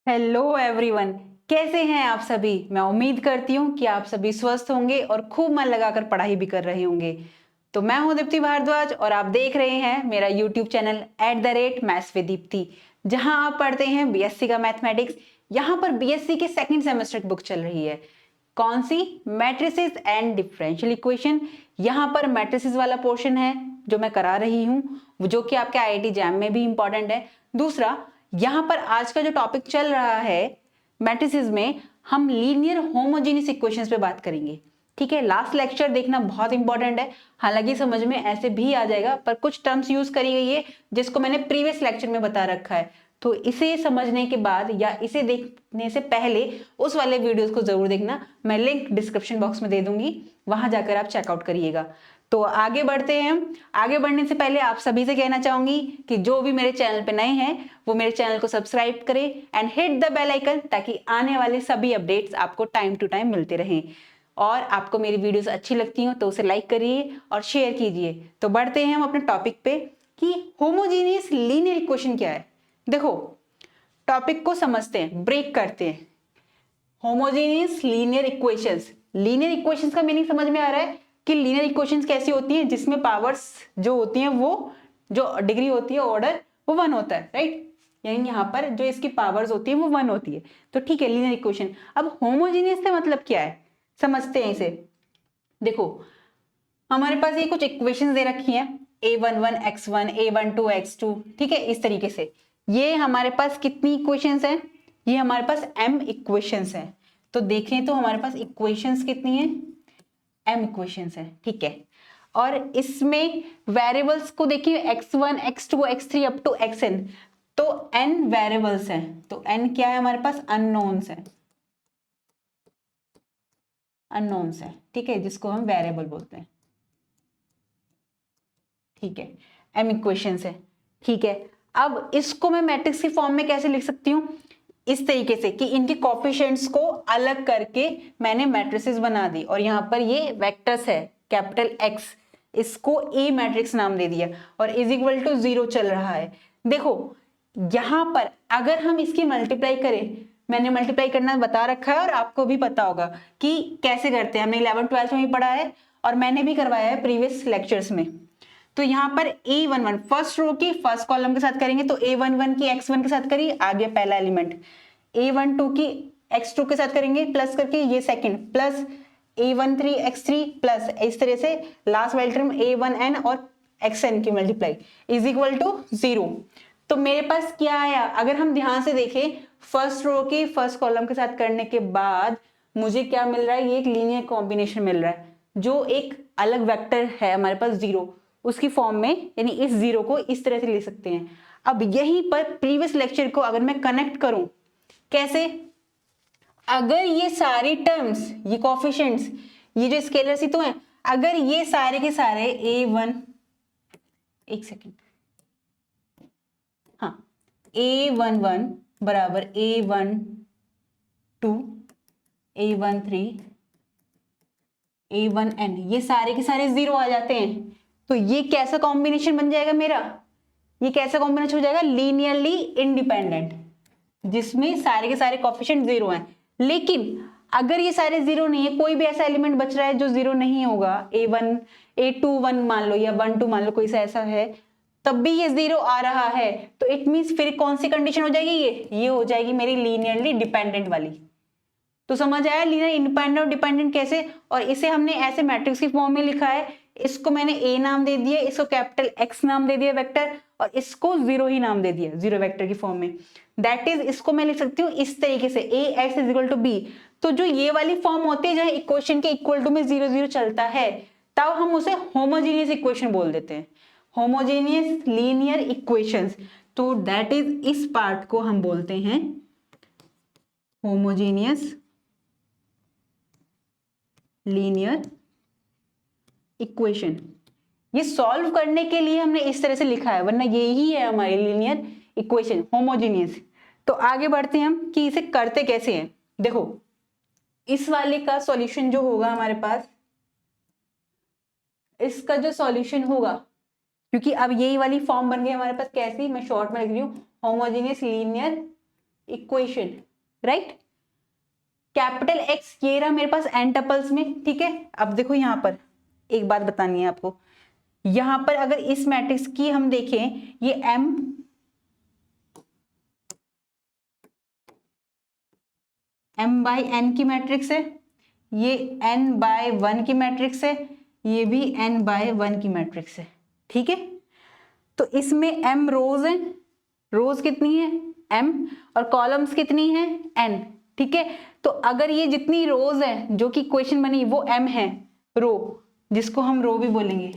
Hello everyone, कैसे हैं आप सभी। मैं उम्मीद करती हूँ कि आप सभी स्वस्थ होंगे और खूब मन लगाकर पढ़ाई भी कर रहे होंगे। तो मैं हूं दीप्ति भारद्वाज और आप देख रहे हैं मेरा YouTube channel @maths with Deepti, जहां आप पढ़ते हैं बीएससी का मैथमेटिक्स। यहाँ पर बीएससी के सेकंड सेमेस्टर की बुक चल रही है। कौन सी? Matrices and differential equation. यहाँ पर मैट्रिसेस वाला पोर्शन है जो मैं करा रही हूँ, जो कि आपके आईआईटी जैम में भी इंपॉर्टेंट है। दूसरा, यहाँ पर आज का जो टॉपिक चल रहा है मैट्रिसेस में, हम लीनियर होमोजेनियस इक्वेशंस पे बात करेंगे। ठीक है, लास्ट लेक्चर देखना बहुत इंपॉर्टेंट है। हालांकि समझ में ऐसे भी आ जाएगा, पर कुछ टर्म्स यूज करी गई है जिसको मैंने प्रीवियस लेक्चर में बता रखा है। तो इसे समझने के बाद या इसे देखने से पहले उस वाले वीडियोस को जरूर देखना। मैं लिंक डिस्क्रिप्शन बॉक्स में दे दूंगी, वहां जाकर आप चेकआउट करिएगा। तो आगे बढ़ते हैं हम। आगे बढ़ने से पहले आप सभी से कहना चाहूंगी कि जो भी मेरे चैनल पे नए हैं वो मेरे चैनल को सब्सक्राइब करें and hit the bell icon, ताकि आने वाले सभी अपडेट्स आपको टाइम टू टाइम मिलते रहें। और आपको मेरी वीडियोस अच्छी लगती हो तो उसे लाइक करिए और शेयर कीजिए। तो बढ़ते हैं हम अपने टॉपिक पे कि होमोजेनियस लीनियर इक्वेशन क्या है। देखो, टॉपिक को समझते हैं, ब्रेक करते हैं। Homogeneous linear equations. Linear equations का मीनिंग समझ में आ रहा है कि लीनियर इक्वेशंस कैसी होती हैं जिसमें पावर्स जो होती हैं, वो जो डिग्री होती है, ऑर्डर वो 1 होता है, राइट। यानी यहाँ पर जो इसकी पावर्स होती है वो 1 होती है। तो ठीक है, लीनियर इक्वेशन। अब होमोजेनियस से मतलब क्या है, समझते हैं इसे। देखो, हमारे पास ये कुछ इक्वेशंस दे रखी हैं, a11x1 a12x2, ठीक है, इस तरीके से। ये हमारे पास कितनी इक्वेशंस हैं? ये हमारे पास m इक्वेशंस हैं। तो देखें तो हमारे पास इक्वेशंस कितनी हैं? m इक्वेशंस हैं, ठीक है। और इसमें वेरिएबल्स को देखिए, x1 x2 x3 up to xn। तो n वेरिएबल्स हैं। तो n क्या है हमारे पास? अननोन्स है, अननोन्स है, ठीक है, जिसको हम वेरिएबल बोलते हैं। ठीक है, m इक्वेशंस है, ठीक है। अब इसको मैं मैट्रिक्स की फॉर्म में कैसे लिख सकती हूँ? इस तरीके से कि इनके कोफिशिएंट्स को अलग करके मैंने मैट्रिसेस बना दी, और यहाँ पर ये वेक्टर्स है कैपिटल X, इसको ए मैट्रिक्स नाम दे दिया, और इज इक्वल टू 0 चल रहा है। देखो, यहां पर अगर हम इसकी मल्टीप्लाई करें, मैंने मल्टीप्लाई करना बता रखा है और आपको भी पता होगा कि कैसे करते हैं। हमने 11th-12th में भी पढ़ा है और मैंने भी करवाया है प्रीवियस लेक्चर्स में। तो यहाँ पर a11 फर्स्ट रो की फर्स्ट कॉलम के साथ करेंगे, तो a11 की x1 के साथ करिए, आ गया पहला एलिमेंट। a12 की x2 के साथ करेंगे प्लस करके, ये second, plus a13 x3 plus, इस तरह से लास्ट वाली टर्म a1n और xn की मल्टीप्लाई इज इक्वल टू 0। तो मेरे पास क्या आया? अगर हम ध्यान से देखें, फर्स्ट रो की फर्स्ट कॉलम के साथ करने के बाद मुझे क्या मिल रहा है? ये एक लीनियर कॉम्बिनेशन मिल रहा है, जो एक अलग वेक्टर है हमारे पास 0, उसकी फॉर्म में, यानी इस 0 को इस तरह से ले सकते हैं। अब यहीं पर प्रीवियस लेक्चर को अगर मैं कनेक्ट करूं, कैसे? अगर ये सारी टर्म्स, ये कोफिशिएंट्स, ये जो स्केलर्स ही तो हैं, अगर ये सारे के सारे a1, एक सेकेंड, हाँ, a11 बराबर a12 a13 a1n, ये सारे के सारे 0 आ जाते हैं, तो ये कैसा कॉम्बिनेशन बन जाएगा मेरा? ये कैसा कॉम्बिनेशन हो जाएगा? लीनियरली इंडिपेंडेंट, जिसमें सारे के सारे कोफिशिएंट 0 हैं। लेकिन अगर ये सारे 0 नहीं है, कोई भी ऐसा एलिमेंट बच रहा है जो 0 नहीं होगा, a1 a21 मान लो या 12 मान लो, कोई सा ऐसा है, तब भी ये 0 आ रहा है, तो इट मींस फिर कौन सी कंडीशन हो जाएगी? ये हो जाएगी मेरी लीनियरली डिपेंडेंट वाली। तो समझ आया लीनियर इंडिपेंडेंट और डिपेंडेंट कैसे? और इसे हमने ऐसे मैट्रिक्स की फॉर्म में लिखा है, इसको मैंने ए नाम दे दिया, इसको कैपिटल एक्स नाम दे दिया वेक्टर, और इसको 0 ही नाम दे दिया, 0 वेक्टर की फॉर्म में। दैट इज, इसको मैं लिख सकती हूँ इस तरीके से, A X is equal to B. तो जो ये वाली फॉर्म होती है जहां इक्वेशन के इक्वल टू में 0 0 चलता है, तब हम उसे होमोजेनियस इक्वेशन बोल देते हैं, होमोजेनियस लीनियर इक्वेशंस। तो दैट इज, इस पार्ट को हम बोलते हैं होमोजेनियस लीनियर इक्वेशन। ये सॉल्व करने के लिए हमने इस तरह से लिखा है, वरना यही है हमारी लीनियर इक्वेशन, होमोजेनियस। तो आगे बढ़ते हैं हम कि इसे करते कैसे हैं। देखो, इस वाले का सॉल्यूशन जो होगा हमारे पास, इसका जो सॉल्यूशन होगा, क्योंकि अब यही वाली फॉर्म बन गई हमारे पास, कैसी? मैं शॉर्ट में लिख रही हूँ, homogeneous linear equation, right. Capital x ये रहा मेरे पास एन टपल्स में, ठीक है। अब देखो यहां पर एक बात बतानी है आपको, यहां पर अगर इस मैट्रिक्स की हम देखें, ये m बाई एन की मैट्रिक्स है, ये n बाय 1 की मैट्रिक्स है, ये भी n बाय 1 की मैट्रिक्स है, ठीक है। तो इसमें m रोज है, रोज कितनी है m, और कॉलम्स कितनी है n, ठीक है। तो अगर ये जितनी रोज है जो कि इक्वेशन बनी वो m है रो, जिसको हम रो भी बोलेंगे,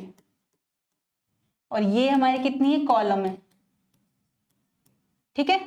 और ये हमारी कितनी है कॉलम है, ठीक है।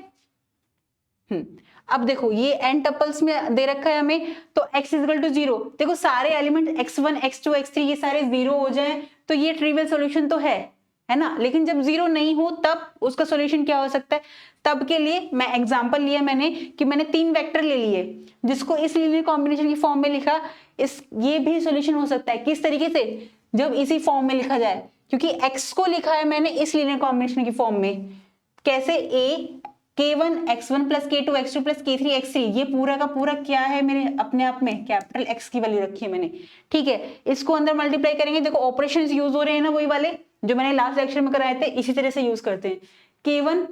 अब देखो ये n टपल्स में दे रखा है हमें, तो x इक्वल टू 0, देखो सारे एलिमेंट x1 x2 x3 ये सारे 0 हो जाएं तो ये ट्रिवियल सॉल्यूशन तो है ना। लेकिन जब 0 नहीं हो तब उसका सॉल्यूशन क्या हो सकता है, तब के लिए मैं एग्जांपल लिया मैंने कि मैंने 3 वेक्टर ले लिए जिसको इस लीनियर कॉम्बिनेशन की फॉर्म में लिखा, इस ये भी सॉल्यूशन हो सकता है। किस तरीके से, जब इसी फॉर्म में लिखा जाए, क्योंकि x को लिखा है मैंने इस लीनियर कॉम्बिनेशन की फॉर्म में, कैसे a k1 x1 plus k2 x2 plus k3 x3, ये पूरा का पूरा क्या है मेरे अपने आप में कैपिटल x की वैल्यू रखी है मैंने, ठीक है। इसको अंदर मल्टीप्लाई करेंगे, देखो ऑपरेशंस यूज हो रहे हैं ना वही वाले जो मैंने लास्ट लेक्चर में कराए थे, इसी तरह से यूज करते हैं। k1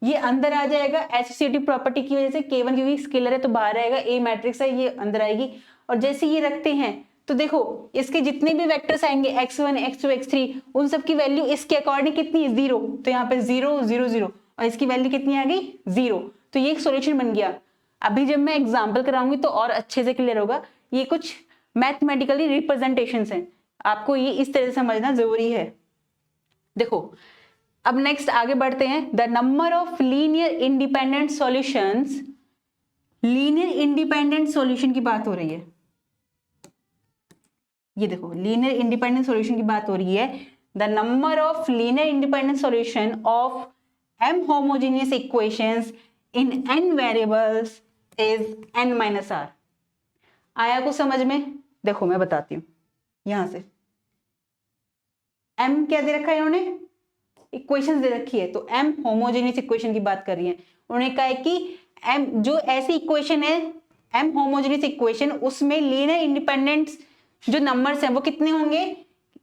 ये अंदर आ जाएगा एसोसिएटिव प्रॉपर्टी की वजह से, k1 क्योंकि स्केलर है तो बाहर आएगा, ए मैट्रिक्स है ये अंदर आएगी, और जैसे ये रखते हैं तो देखो इसके जितने भी वेक्टर्स आएंगे x1 x2 x3 उन सब की वैल्यू इसके अकॉर्डिंग कितनी है 0, तो यहाँ पे 0 0 0 और इसकी वैल्यू कितनी आ गई 0, तो ये एक सॉल्यूशन बन गया। अभी जब मैं एग्जांपल कराऊंगी तो और अच्छे से क्लियर होगा, ये कुछ मैथमेटिकली रिप्रेजेंटेशंस हैं, आपको ये इस तरह से समझना जरूरी है। देखो अब नेक्स्ट आगे बढ़ते हैं, the number of linear independent solutions, linear independent solution की बात हो रही है, ये देखो लीनियर इंडिपेंडेंट सॉल्यूशन की बात हो रही है। The number of linear independent solution of m homogeneous equations in n variables is n minus r। आया कुछ समझ में? देखो मैं बताती हूं, यहां से m क्या दे रखा है इन्होंने, इक्वेशंस दे रखी है, तो m होमोजेनियस इक्वेशन की बात कर रही है। उन्होंने कहा है कि m जो ऐसी इक्वेशन है m होमोजेनियस इक्वेशन, उसमें लीनियर इंडिपेंडेंट जो नंबर्स हैं वो कितने होंगे,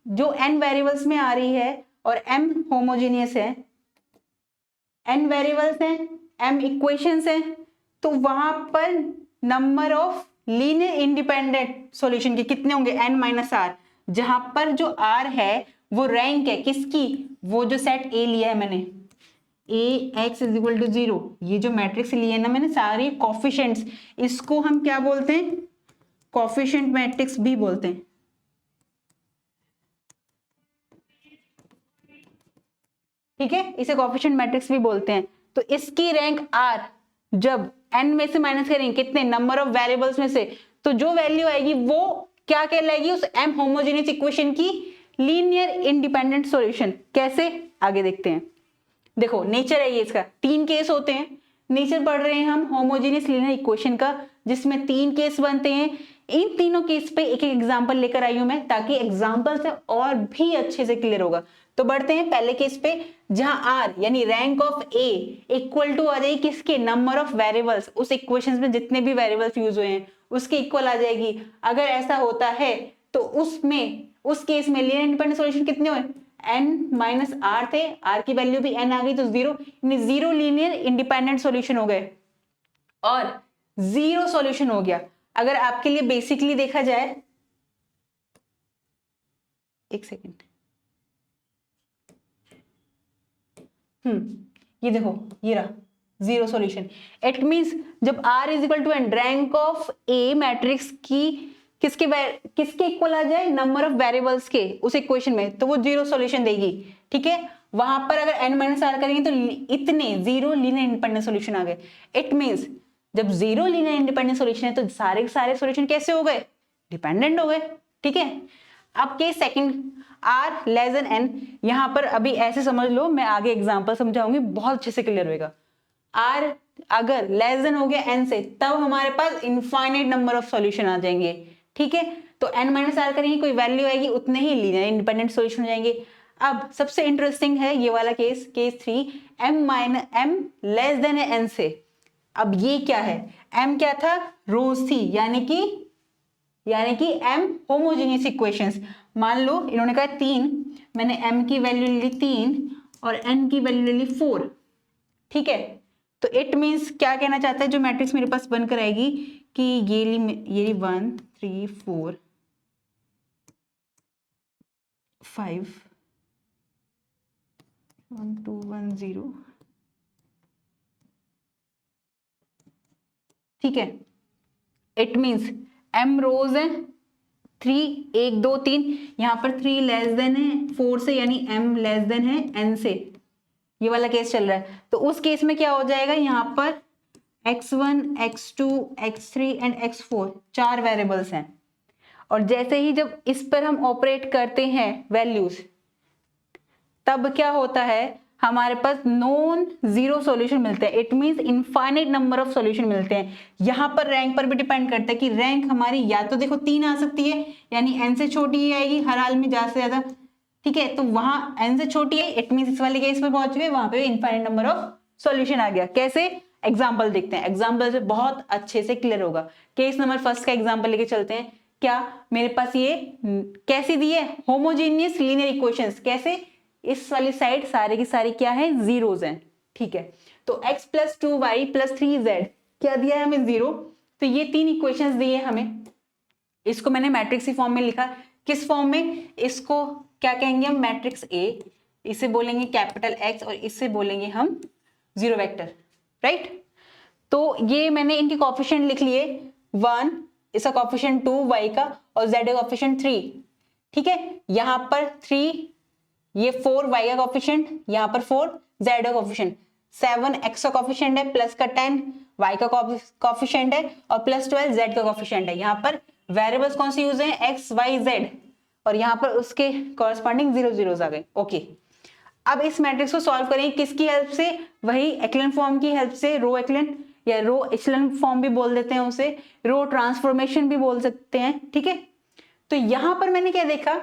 जो n वेरिएबल्स में आ रही है और m होमोजेनियस है, n वेरिएबल्स हैं m इक्वेशंस हैं, तो वहां पर number of linear independent solution के कितने होंगे n माइनस r, जहां पर जो r है वो रैंक है किसकी, वो जो सेट A लिया है मैंने Ax इज इक्वल टू 0, ये जो मैट्रिक्स लिया है ना मैंने सारे कोफिशिएंट्स, इसको हम क्या बोलते हैं, कोफिशिएंट मैट्रिक्स भी बोलते हैं, ठीक है, इसे कोफिशिएंट मैट्रिक्स भी बोलते हैं। तो इसकी रैंक r जब n में से माइनस करेंगे कितने नंबर ऑफ वेरिएबल्स में से, तो जो वैल्यू आएगी वो क्या कहलाएगी, उस m होमोजेनियस इक्वेशन की लीनियर इंडिपेंडेंट सॉल्यूशन। कैसे, आगे देखते हैं। देखो नेचर है ये, इसका 3 केस होते हैं, नेचर पढ़ रहे हैं हम होमोजेनियस लीनियर इक्वेशन का, जिसमें 3 केस बनते हैं। इन तीनों केस पे एक एक एग्जांपल लेकर आई हूं मैं, ताकि एग्जांपल से और भी अच्छे से क्लियर होगा। तो बढ़ते हैं पहले केस पे, जहां r यानी rank of a equal to आ जाएगी किसके, नंबर ऑफ वेरिएबल्स, उस इक्वेशंस में जितने भी वेरिएबल्स यूज हुए हैं उसके इक्वल आ जाएगी। अगर ऐसा होता है तो उसमें उस केस में लीनियर इंडिपेंडेंट सॉल्यूशन कितने हुए, n माइनस r थे, r की वैल्यू भी n आ गई तो 0, यानी 0 लीनियर इंडिपेंडेंट सॉल्यूशन हो गए और 0 सॉल्यूशन हो गया। अगर आपके लिए बेसिकली देखा जाए, एक सेकेंड, ये देखो ये रहा 0 सॉल्यूशन। इट मींस जब r is equal to n, rank of a matrix की किसके इक्वल आ जाए, नंबर ऑफ वेरिएबल्स के उस इक्वेशन में, तो वो 0 सॉल्यूशन देगी, ठीक है। वहां पर अगर n माइनस r करेंगे तो इतने 0 लीनियर इंडिपेंडेंट सॉल्यूशन आ गए। इट मींस जब 0 लीनियर इंडिपेंडेंट सॉल्यूशन है तो सारे के सारे सॉल्यूशन कैसे हो गए, डिपेंडेंट हो गए, ठीक है। अब case second, r less than n, यहां पर अभी ऐसे समझ लो, मैं आगे एग्जांपल समझाऊंगी बहुत अच्छे से क्लियर होगा। r अगर लेस देन हो गया n से, तब हमारे पास इनफाइनाइट नंबर ऑफ सॉल्यूशन आ जाएंगे, ठीक है। तो n माइनस r करेंगे, कोई वैल्यू आएगी, उतने ही लीनियर इंडिपेंडेंट सॉल्यूशन हो जाएंगे। अब सबसे इंटरेस्टिंग है ये वाला case, case 3, m less than है n से। अब ये क्या है, m क्या था, रोज थी, यानी कि m होमोजेनियस इक्वेशंस। मान लो इन्होंने कहा 3, मैंने m की वैल्यू ले ली 3 और n की वैल्यू ले ली 4, ठीक है। तो इट मीन्स क्या कहना चाहता है जो मैट्रिक्स मेरे पास बनकर आएगी कि ये ली 1 3 4 5 1 2 1 0, ठीक है। इट मीन्स m रोज है 3, 1 2 3, यहाँ पर 3 लेस देन है 4 से, यानी m लेस देन है n से, ये वाला केस चल रहा है। तो उस केस में क्या हो जाएगा, यहाँ पर x1 x2 x3 and x4 4 variables हैं, और जैसे ही जब इस पर हम ऑपरेट करते हैं वैल्यूज, तब क्या होता है, हमारे पास नॉन जीरो सॉल्यूशन मिलते हैं। It means infinite number of solution मिलते हैं। यहाँ पर रैंक पर भी डिपेंड करता है कि रैंक हमारी या तो देखो 3 आ सकती है, यानी n से छोटी ही आएगी हर हाल में, ज्यादा से ज्यादा, ठीक है। तो वहां n से छोटी है, इट मींस इस वाले केस पर पहुंच गए, वहां पे इनफाइनाइट नंबर ऑफ सॉल्यूशन आ गया। कैसे, एग्जाम्पल देखते हैं, एग्जाम्पल से बहुत अच्छे से क्लियर होगा। केस नंबर फर्स्ट का एग्जाम्पल लेके चलते हैं। क्या मेरे पास ये कैसी दी है, होमोजेनियस लीनियर इक्वेशंस। कैसे, इस वाली साइड सारे की सारी क्या है, जीरोज हैं, ठीक है। तो x plus 2y plus 3z क्या दिया है हमें, 0। तो ये 3 इक्वेशंस दिए हमें, इसको मैंने मैट्रिक्स की फॉर्म में लिखा। किस फॉर्म में, इसको क्या कहेंगे हम, मैट्रिक्स A, इसे बोलेंगे कैपिटल X और इससे बोलेंगे हम जीरो वेक्टर, राइट। तो ये मैंने इनके कोएफिशिएंट लिख लिए, 1 इसका कोएफिशिएंट 2 y का और z का कोएफिशिएंट 3, ठीक है। यहाँ पर 3, ये 4 y का कोएफिशिएंट, यहाँ पर 4 z का कोएफिशिएंट, 7 x का कोएफिशिएंट है, प्लस का 10 y का कोएफिशिएंट है और प्लस 12 z का कोएफिशिएंट है। यहाँ पर वेरिएबल्स कौन से यूज हैं, x y z, और यहाँ पर उसके कॉरस्पॉन्डिंग 0 0 आ गए, ओके। अब इस मैट्रिक्स को सॉल्व करेंगे किसकी हेल्प से, वही एक्लन फॉर्म की हेल्प से, रो एक्लन या रो एचलन फॉर्म भी बोल देते हैं उसे, रो ट्रांसफॉर्मेशन भी बोल सकते हैं, ठीक है। तो यहां पर मैंने क्या देखा,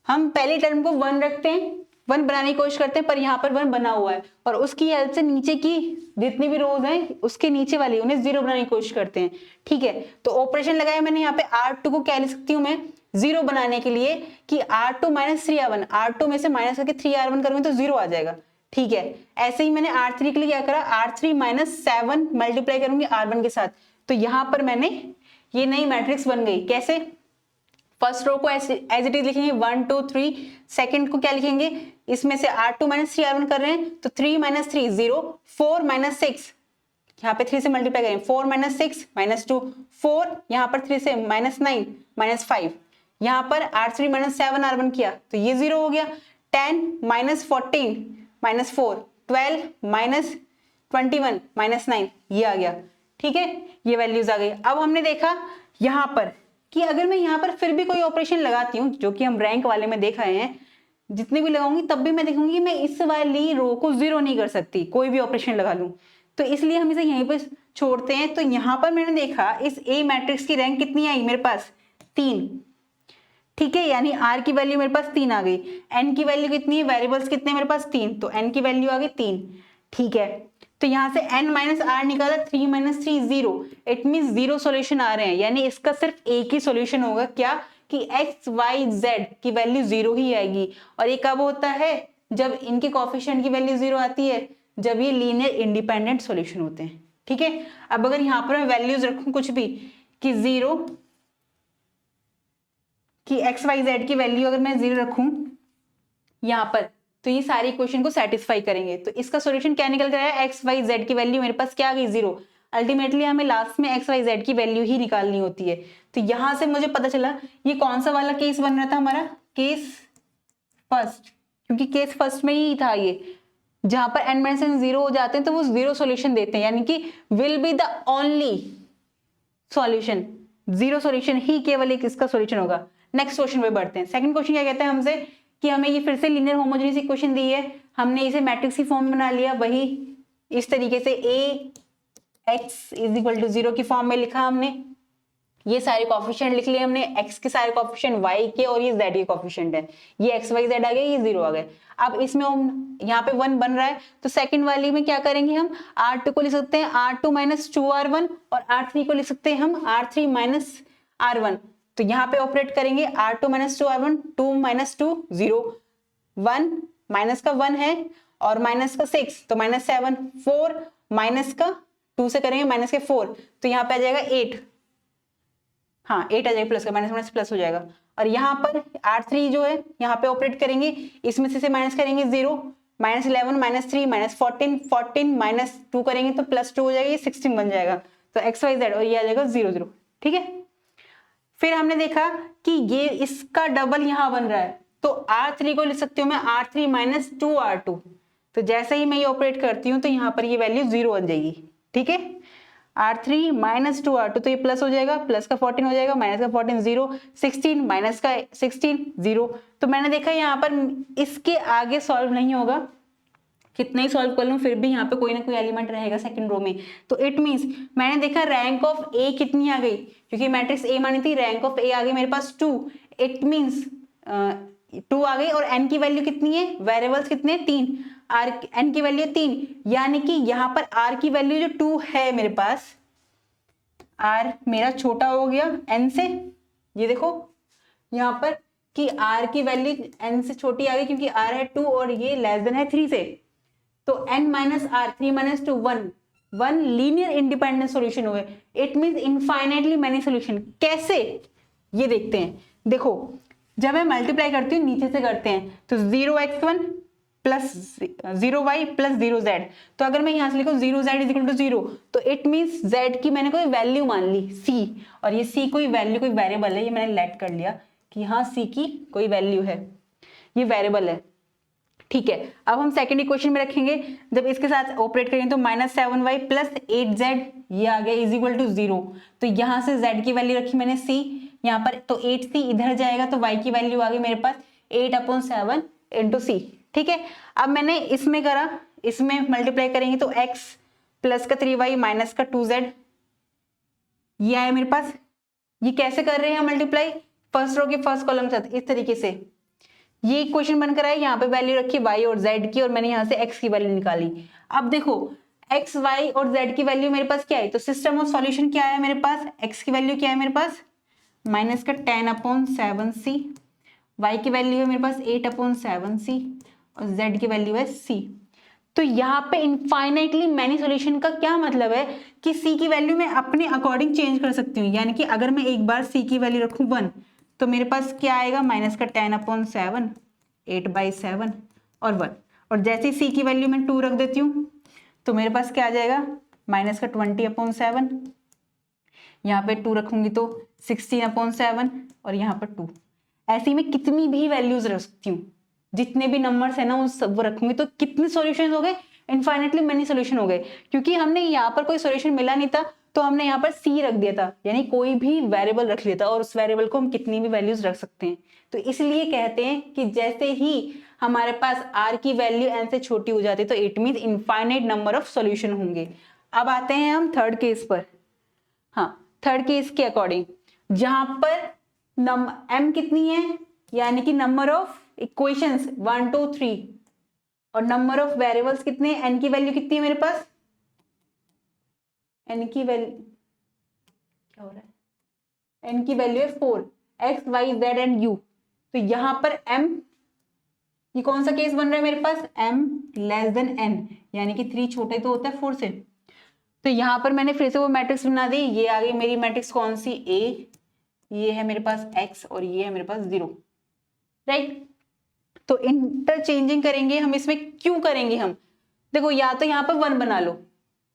हम पहले टर्म को 1 रखते हैं, 1 बनाने की कोशिश करते हैं, पर यहाँ पर 1 बना हुआ है, और उसकी हेल्प से नीचे की जितनी भी रोज हैं उसके नीचे वाली उन्हें 0 बनाने की कोशिश करते हैं, ठीक है। तो ऑपरेशन लगाया मैंने यहाँ पे, R2 को क्या लिख सकती हूँ मैं, 0 बनाने के लिए कि R2 माइनस 3R1, R2 में से माइनस करके 3R1 करूंगे तो 0 आ जाएगा, ठीक है। ऐसे ही मैंने R3 के लिए क्या करा, R3 माइनस 7 मल्टीप्लाई करूंगी R1 के साथ, तो यहां पर मैंने ये नई मैट्रिक्स बन गई। कैसे, फर्स्ट रो को एज इट इज लिखेंगे 1 2 3, सेकंड को क्या लिखेंगे, इसमें से R2 माइनस 3R1 कर रहे हैं तो 3 माइनस 3 0, 4 माइनस 6, यहाँ पे 3 से मल्टीप्लाई करेंगे, 4 माइनस 6 माइनस 2, 4, यहाँ पर 3 से माइनस 9 माइनस 5, यहाँ पर R3 माइनस 7R1 किया तो ये 0 हो गया, 10 माइनस 14 माइनस 4, 12 माइनस 21 माइनस 9, ये आ गया, ठीक है। ये वैल्यूज आ गई। अब हमने देखा यहाँ पर कि अगर मैं यहाँ पर फिर भी कोई ऑपरेशन लगाती हूँ, जो कि हम रैंक वाले में देख रहे हैं, जितने भी लगाऊंगी तब भी मैं देखूंगी मैं इस वाली रो को 0 नहीं कर सकती, कोई भी ऑपरेशन लगा लूं, तो इसलिए हम इसे यहीं पर छोड़ते हैं। तो यहाँ पर मैंने देखा इस A मैट्रिक्स की रैंक कितनी आई मेरे पास, 3, ठीक है, यानी R की वैल्यू मेरे पास 3 आ गई। N की वैल्यू कितनी है, वेरिएबल्स कितने मेरे पास 3, तो N की वैल्यू आ गई 3, ठीक है। तो यहाँ से n माइनस R निकाला, 3 माइनस 3 0, इट मीन 0 सॉल्यूशन आ रहे हैं, यानी इसका सिर्फ एक ही सॉल्यूशन होगा, क्या कि x y z की वैल्यू 0 ही आएगी। और ये कब होता है, जब इनके कोएफिशिएंट की वैल्यू 0 आती है, जब ये लीनियर इंडिपेंडेंट सॉल्यूशन होते हैं, ठीक है। अब अगर यहाँ पर मैं वैल्यूज रखूं कुछ भी कि 0, कि x y z की वैल्यू अगर मैं 0 रखूं यहाँ पर, तो ये सारी इक्वेशन को सेटिस्फाई करेंगे। तो इसका सॉल्यूशन क्या निकल कर आया, x y z की वैल्यू मेरे पास क्या आ गई, 0। अल्टीमेटली हमें लास्ट में x y z की वैल्यू ही निकालनी होती है। तो यहां से मुझे पता चला ये कौन सा वाला केस बन रहा था हमारा, केस फर्स्ट, क्योंकि केस फर्स्ट में ही था ये, जहां पर n माइनस n 0 हो जाते हैं तो वो 0 सॉल्यूशन देते हैं, यानी कि will be the only solution, 0 solution ही केवल एक इसका सॉल्यूशन होगा। नेक्स्ट क्वेश्चन पे बढ़ते हैं। सेकंड क्वेश्चन क्या कहता है हमसे कि हमें ये फिर से लीनियर होमोजेनियस इक्वेशन दी है, हमने इसे मैट्रिक्स की फॉर्म में बना लिया, वही इस तरीके से a x is equal to 0 की फॉर्म में लिखा हमने, ये सारे कोफिशिएंट लिख लिए हमने, x के सारे कोफिशिएंट, y के और ये z के कोफिशिएंट है, ये x y z आ गए, ये 0 आ गए। अब इसमें हम यहाँ पे 1 बन रहा है तो सेकंड वाली में क्या करेंगे हम, R2 को लिख सकते हैं R2 माइनस 2R1 और R3 को लिख सकते हैं हम R3 माइनस R1। तो यहाँ पे ऑपरेट करेंगे R2 minus 2R1, 2 minus 2 0, 1 minus का 1 है और माइनस का 6 तो माइनस 7, 4 माइनस का 2 से करेंगे माइनस के 4 तो यहाँ पे आ जाएगा 8, हाँ 8 आ जाएगा, प्लस का माइनस माइनस प्लस हो जाएगा। और यहाँ पर R3 जो है यहाँ पे ऑपरेट करेंगे, इसमें से माइनस करेंगे 0, माइनस 11 माइनस 3 माइनस 14, 14 माइनस 2 करेंगे तो प्लस 2 हो जाएगा, ये 16 बन जाएगा। तो एक्स वाई जेड और ये आ जाएगा 0 0, ठीक है। फिर हमने देखा कि ये इसका डबल यहाँ बन रहा है तो R3 को लिख सकती हूँ मैं R3 माइनस 2R2। तो जैसे ही मैं ये ऑपरेट करती हूँ तो यहाँ पर ये वैल्यू 0 बन जाएगी, ठीक है। R3 माइनस 2R2 तो ये प्लस हो जाएगा, प्लस का 14 हो जाएगा, माइनस का 14 0, 16 माइनस का 16 0। तो मैंने देखा यहाँ पर इसके आगे सॉल्व नहीं होगा, कितना ही सॉल्व कर लूं फिर भी यहाँ पे कोई ना कोई एलिमेंट रहेगा सेकंड रो में। तो इट मींस मैंने देखा रैंक ऑफ ए कितनी आ गई, क्योंकि मैट्रिक्स ए मानी थी, रैंक ऑफ ए आ गई मेरे पास 2। इट मींस 2 आ गई और एन की वैल्यू कितनी है, वेरिएबल्स कितने 3, आर एन की वैल्यू 3, यानी कि यहाँ पर आर की वैल्यू जो 2 है मेरे पास, आर मेरा छोटा हो गया एन से, ये देखो यहाँ पर कि आर की वैल्यू एन से छोटी आ गई क्योंकि आर है 2 और ये लेस देन है 3 से। तो n minus R 3 minus 2 1 linear independent solution हो गए। It means infinitely many solution. कैसे ये देखते हैं, देखो जब मैं मल्टीप्लाई करती हूँ नीचे से करते हैं तो 0x1 plus 0y plus 0z। तो अगर मैं यहाँ से लिखूँ 0z इज इक्वल टू 0 तो इट मींस z की मैंने कोई वैल्यू मान ली c, और ये c कोई वैल्यू कोई वेरिएबल है, ये मैंने लेट कर लिया कि हाँ c की कोई वैल्यू है, ये वेरिएबल है, ठीक है। अब हम सेकंड इक्वेशन में रखेंगे, जब इसके साथ ऑपरेट करेंगे तो माइनस 7y प्लस 8z ये आ गया इज इक्वल टू 0। तो यहाँ से z की वैल्यू रखी मैंने c यहाँ पर, तो 8c इधर जाएगा तो y की वैल्यू आ गई मेरे पास 8/7 इंटू c, ठीक है। अब मैंने इसमें करा, इसमें मल्टीप्लाई करेंगे तो x प्लस का 3y माइनस का 2z ये आया मेरे पास। ये कैसे कर रहे हैं मल्टीप्लाई, फर्स्ट रो के फर्स्ट कॉलम के साथ इस तरीके से ये इक्वेशन बनकर आई, यहाँ पे वैल्यू रखी y और z की और मैंने यहाँ से x की वैल्यू निकाली। अब देखो x, y और z की वैल्यू मेरे पास क्या है, तो सिस्टम ऑफ सॉल्यूशन क्या है मेरे पास, x की वैल्यू क्या है मेरे पास माइनस का 10/7c, y की वैल्यू है मेरे पास 8/7c और z की वैल्यू है c। तो यहाँ पे इनफाइनाइटली मैनी सॉल्यूशन का क्या मतलब है कि c की वैल्यू मैं अपने अकॉर्डिंग चेंज कर सकती हूँ, यानी कि अगर मैं एक बार c की वैल्यू रखूँ 1 तो मेरे पास क्या आएगा माइनस का 10/7 8/7 और 1, और जैसे ही c की वैल्यू मैं 2 रख देती हूँ तो मेरे पास क्या आ जाएगा माइनस का 20/7, यहाँ पे 2 रखूंगी तो 16/7 और यहाँ पर 2। ऐसे में कितनी भी वैल्यूज रख सकती हूँ, जितने भी नंबर्स है ना उन सब रखूंगी तो कितने सॉल्यूशंस हो गए, इनफाइनाइटली मेनी सॉल्यूशन हो गए। क्योंकि हमने यहाँ पर कोई सॉल्यूशन मिला नहीं था तो हमने यहाँ पर c रख दिया था, यानी कोई भी वेरिएबल रख लिया था और उस वेरिएबल को हम कितनी भी वैल्यूज रख सकते हैं। तो इसलिए कहते हैं कि जैसे ही हमारे पास r की वैल्यू n से छोटी हो जाती है तो it mean infinite number of solution होंगे। अब आते हैं हम थर्ड केस पर। हाँ, थर्ड केस के अकॉर्डिंग जहां पर m कितनी है, यानी कि नंबर ऑफ इक्वेशंस 1 2 3 और नंबर ऑफ वेरिएबल्स कितने, n की वैल्यू कितनी है मेरे पास, n की वैल्यू क्या हो रहा है, n की वैल्यू है 4, x y z and u। तो यहाँ पर m, ये कौन सा केस बन रहा है मेरे पास, m लेस देन n, यानी कि 3 छोटे तो होता है 4 से। तो यहाँ पर मैंने फिर से वो मैट्रिक्स बना दी, ये आ गई मेरी मैट्रिक्स कौन सी, a, ये है मेरे पास x और ये है मेरे पास 0, राइट। तो इंटरचेंजिंग करेंगे हम, इसमें क्यों करेंगे हम, देखो या तो यहाँ पर 1 बना लो,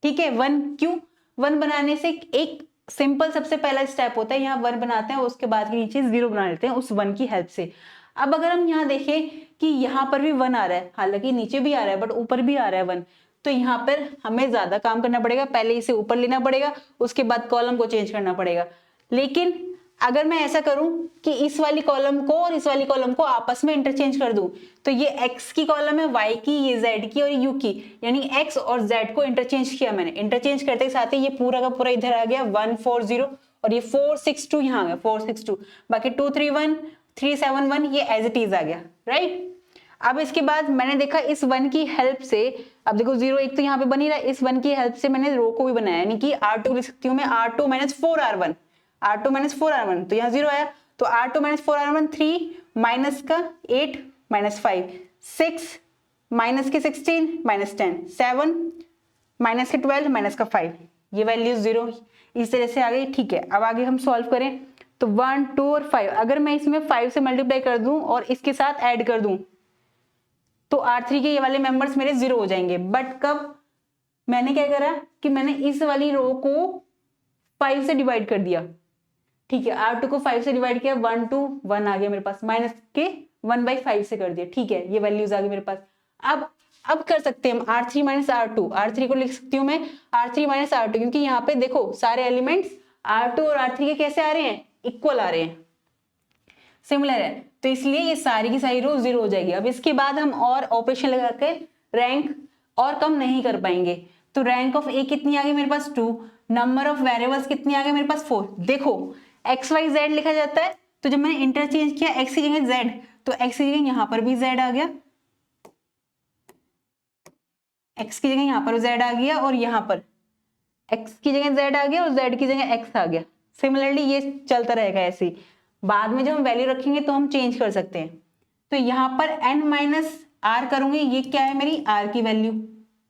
ठीक है। 1 क्यों, 1 बनाने से एक सिंपल सबसे पहला स्टेप होता है, यहाँ 1 बनाते हैं उसके बाद के नीचे 0 बना लेते हैं उस 1 की हेल्प से। अब अगर हम यहाँ देखें कि यहाँ पर भी 1 आ रहा है, हालांकि नीचे भी आ रहा है बट ऊपर भी आ रहा है 1, तो यहाँ पर हमें ज्यादा काम करना पड़ेगा, पहले इसे ऊपर लेना पड़ेगा उसके बाद कॉलम को चेंज करना पड़ेगा। लेकिन अगर मैं ऐसा करूं कि इस वाली कॉलम को और इस वाली कॉलम को आपस में इंटरचेंज कर दूं, तो ये x की कॉलम है, y की, ये z की और u की, यानी x और z को इंटरचेंज किया मैंने। इंटरचेंज करते साथ ही ये पूरा का पूरा इधर आ गया 1 4 0 और ये 462 यहाँ आ गया 462, बाकी 231 371 ये एज इट इज आ गया, राइट। अब इसके बाद मैंने देखा इस 1 की हेल्प से, अब देखो 0 1 तो यहाँ पे बन ही रहा है, इस 1 की हेल्प से मैंने रो को भी बनाया, यानी कि R2 लिख सकती हूँ मैं R2 minus 4R1, R2 minus 4R1, तो यहाँ 0 आया, तो R2 माइनस 4R1 3 माइनस का 8 माइनस 5 6 माइनस के 16 माइनस 10 7 माइनस के 12 माइनस का 5, ये वैल्यू 0 इस तरह से आ गई, ठीक है। अब आगे हम सॉल्व करें तो 1 2 और 5, अगर मैं इसमें 5 से मल्टीप्लाई कर दूं और इसके साथ ऐड कर दूं तो R3 के ये वाले मेंबर्स मेरे 0 हो जाएंगे, बट कब मैंने क्या करा कि मैंने इस वाली रो को 5 से डिवाइड कर दिया, ठीक है। R2 को 5 से डिवाइड किया, 1 2 1 आ गया मेरे पास, माइनस के 1/5 से कर दिया, ठीक है, ये वैल्यूज आ गई मेरे पास। अब कर सकते हैं हम R3 माइनस R2, R3 को लिख सकती हूँ मैं R3 माइनस R2, क्योंकि यहाँ पे देखो सारे एलिमेंट्स R2 और R3 के कैसे आ रहे हैं, इक्वल आ रहे हैं, सिमिलर है, तो इसलिए ये सारी की सारी रो 0 हो जाएगी। अब इसके बाद हम और ऑपरेशन लगा के रैंक और कम नहीं कर पाएंगे, तो रैंक ऑफ ए कितनी आ गई मेरे पास 2, नंबर ऑफ वेरिएबल्स कितनी आ गई मेरे पास 4। देखो एक्स वाई जेड लिखा जाता है, तो जब मैंने इंटरचेंज किया एक्स की जगह जेड, तो एक्स की जगह यहाँ पर भी जेड आ गया, एक्स की जगह यहाँ पर जेड आ गया, और यहाँ पर एक्स की जगह जेड आ गया और जेड की जगह एक्स आ गया। सिमिलरली ये चलता रहेगा ऐसे ही, बाद में जब हम वैल्यू रखेंगे तो हम चेंज कर सकते हैं। तो यहाँ पर n माइनस आर करूंगी, ये क्या है मेरी r की value,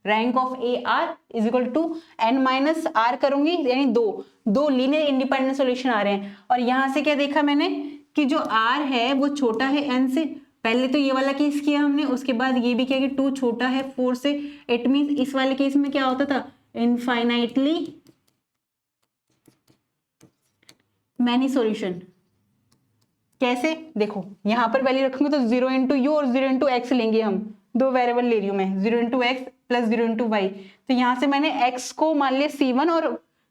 rank of A R is equal to n minus R करूंगी, यानी दो लीनियर इंडिपेंडेंट सॉल्यूशन आ रहे हैं। और यहाँ से क्या देखा मैंने कि जो r है वो छोटा है n से, पहले तो ये वाला केस किया हमने, उसके बाद ये भी किया कि 2 छोटा है 4 से, इट मीन इस वाले केस में क्या होता था, इनफाइनाइटली मैनी सॉल्यूशन। कैसे, देखो यहाँ पर वैल्यू रखूंगे तो 0 इंटू यू और 0 इंटू एक्स लेंगे, हम दो वेरिएबल ले रही हूँ मैं, 0 into X plus 0 into Y, तो यहाँ से मैंने x को मान लिया C1 और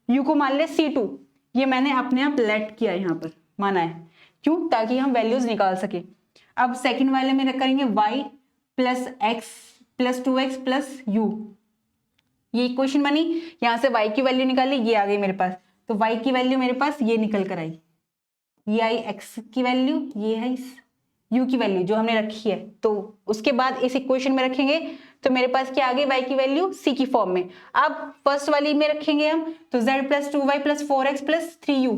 u को मान लिया C2, ये मैंने अपने आप लेट किया यहाँ पर माना है, क्यों, ताकि हम वैल्यूज निकाल सके। अब सेकंड वाले में करेंगे y plus x plus 2x plus u, ये इक्वेशन बनी, यहाँ से y की वैल्यू निकाली, ये आ गई मेरे पास, तो y की वैल्यू मेरे पास ये निकल कर आई, ये आई x की वैल्यू, ये है इस u की वैल्यू जो हमने रखी है। तो उसके बाद इस इक्वेशन में रखेंगे तो मेरे पास क्या आ गई, y की वैल्यू c की फॉर्म में। अब फर्स्ट वाली में रखेंगे हम तो z plus 2y plus 4x plus 3u,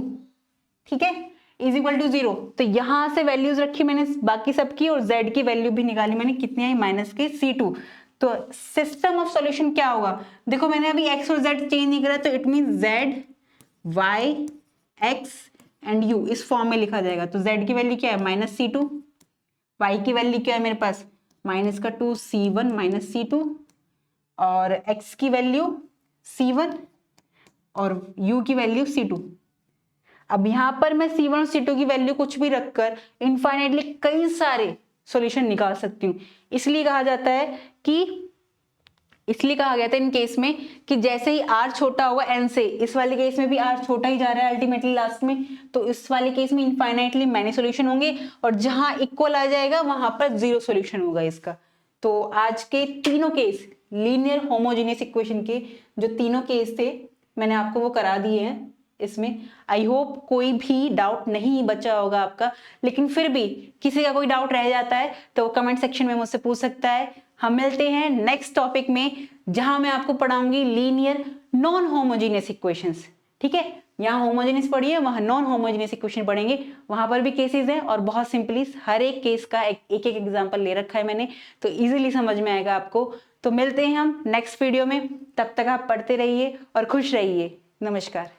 ठीक है, इज इक्वल टू 0। तो यहां से वैल्यूज रखी मैंने बाकी सबकी, और z की वैल्यू भी निकाली मैंने, कितनी आई, माइनस के C2। तो सिस्टम ऑफ सॉल्यूशन क्या होगा, देखो मैंने अभी x और z चेंज नहीं करा, तो it mean z y x and u इस फॉर्म में लिखा जाएगा। तो z की वैल्यू क्या है, माइनस C2, y की वैल्यू क्या है मेरे पास, माइनस का 2C1 माइनस C2, और x की वैल्यू C1 और u की वैल्यू C2। अब यहां पर मैं C1 और C2 की वैल्यू कुछ भी रखकर इनफाइनाइटली कई सारे सॉल्यूशन निकाल सकती हूँ। इसलिए कहा जाता है कि, इसलिए कहा गया था इन केस में कि जैसे ही r छोटा होगा n से, इस वाले केस में भी r छोटा ही जा रहा है अल्टीमेटली लास्ट में, तो इस वाले केस में इनफाइनाइटली मैनी सॉल्यूशन होंगे, और जहां इक्वल आ जाएगा वहां पर 0 सॉल्यूशन होगा इसका। तो आज के तीनों केस लीनियर होमोजेनियस इक्वेशन के जो तीनों केस थे मैंने आपको वो करा दिए हैं इसमें। आई होप कोई भी डाउट नहीं बचा होगा आपका, लेकिन फिर भी किसी का कोई डाउट रह जाता है तो कमेंट सेक्शन में मुझसे पूछ सकता है। हम मिलते हैं नेक्स्ट टॉपिक में, जहां मैं आपको पढ़ाऊंगी लीनियर नॉन होमोजेनियस इक्वेशंस, ठीक है। यहाँ होमोजेनियस पढ़िए, वहां नॉन होमोजेनियस इक्वेशन पढ़ेंगे, वहां पर भी केसेस हैं और बहुत सिंपली हर एक केस का एक एक एग्जांपल ले रखा है मैंने, तो इजीली समझ में आएगा आपको। तो मिलते हैं हम नेक्स्ट वीडियो में, तब तक आप पढ़ते रहिए और खुश रहिए। नमस्कार।